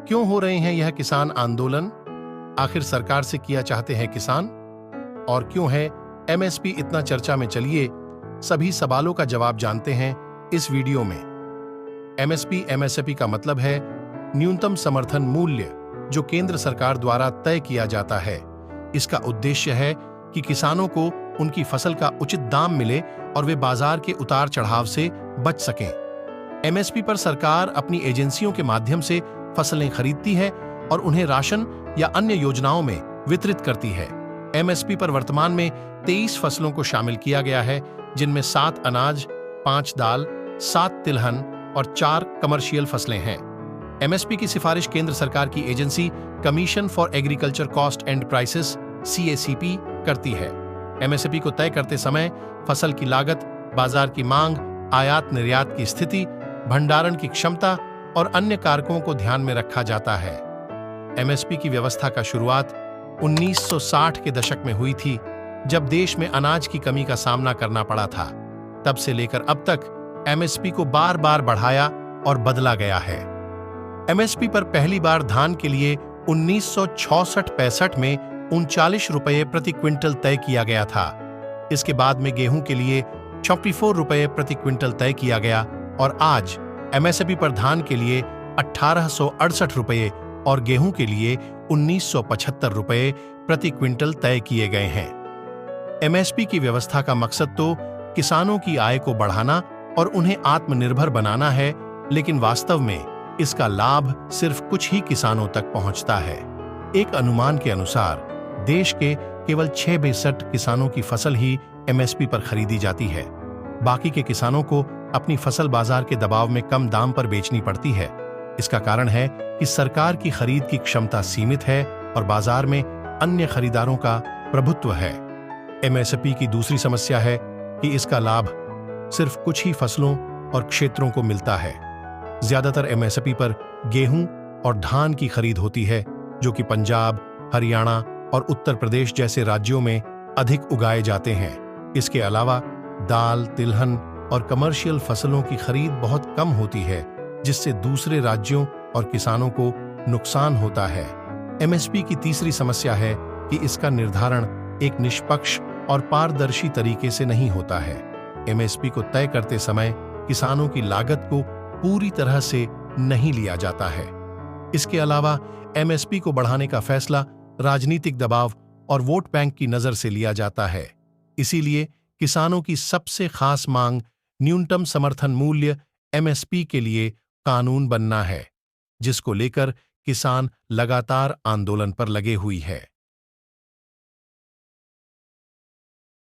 क्यों हो रहे हैं यह किसान आंदोलन? आखिर सरकार से किया चाहते हैं किसान? और क्यों है एमएसपी इतना चर्चा में? चलिए सभी सवालों का जवाब जानते हैं इस वीडियो में। एमएसपी का मतलब है न्यूनतम समर्थन मूल्य, जो केंद्र सरकार द्वारा तय किया जाता है। इसका उद्देश्य है कि किसानों को उनकी फसल का उचित दाम मिले और वे बाजार के उतार चढ़ाव से बच सकें। एमएसपी पर सरकार अपनी एजेंसियों के माध्यम से फसलें खरीदती है और उन्हें राशन या अन्य योजनाओं में वितरित करती है। एमएसपी पर वर्तमान में 23 फसलों को शामिल किया गया है, जिनमें 7 अनाज, 5 दाल, 7 तिलहन और 4 कमर्शियल फसलें हैं। एमएसपी की सिफारिश केंद्र सरकार की agency commission for agriculture cost and prices (CACP) करती है। एमएसपी को तय करते समय फसल की लागत, बाजार की मांग, आयात निर्यात की स्थिति, भंडारण की क्षमता और अन्य कारकों को ध्यान में रखा जाता है। एमएसपी की व्यवस्था का शुरुआत 1960 के दशक में हुई थी, जब देश में अनाज की कमी का सामना करना पड़ा था। तब से लेकर अब तक एमएसपी को बार बार बढ़ाया और बदला गया है। एमएसपी पर पहली बार धान के लिए 1966-65 में 39 रुपये प्रति क्विंटल तय किया गया था। इसके बाद में गेहूं के लिए 34 रुपये प्रति क्विंटल तय किया गया और आज एमएसपी पर धान के लिए 1868 रुपये और गेहूं के लिए 1975 रुपये प्रति क्विंटल तय किए गए हैं। एमएसपी की व्यवस्था का मकसद तो किसानों की आय को बढ़ाना और उन्हें आत्मनिर्भर बनाना है, लेकिन वास्तव में इसका लाभ सिर्फ कुछ ही किसानों तक पहुंचता है। एक अनुमान के अनुसार देश के केवल 6% किसानों की फसल ही एमएसपी पर खरीदी जाती है। बाकी के किसानों को अपनी फसल बाजार के दबाव में कम दाम पर बेचनी पड़ती है। इसका कारण है कि सरकार की खरीद की क्षमता सीमित है और बाजार में अन्य खरीदारों का प्रभुत्व है। एमएसपी की दूसरी समस्या है कि इसका लाभ सिर्फ कुछ ही फसलों और क्षेत्रों को मिलता है। ज्यादातर एमएसपी पर गेहूं और धान की खरीद होती है, जो कि पंजाब, हरियाणा और उत्तर प्रदेश जैसे राज्यों में अधिक उगाए जाते हैं। इसके अलावा दाल, तिलहन और कमर्शियल फसलों की खरीद बहुत कम होती है, जिससे दूसरे राज्यों और किसानों को नुकसान होता है। एमएसपी की तीसरी समस्या है कि इसका निर्धारण एक निष्पक्ष और पारदर्शी तरीके से नहीं होता है। एमएसपी को तय करते समय किसानों की लागत को पूरी तरह से नहीं लिया जाता है। इसके अलावा एमएसपी को बढ़ाने का फैसला राजनीतिक दबाव और वोट बैंक की नजर से लिया जाता है। इसीलिए किसानों की सबसे खास मांग न्यूनतम समर्थन मूल्य एमएसपी के लिए कानून बनना है, जिसको लेकर किसान लगातार आंदोलन पर लगे हुई है।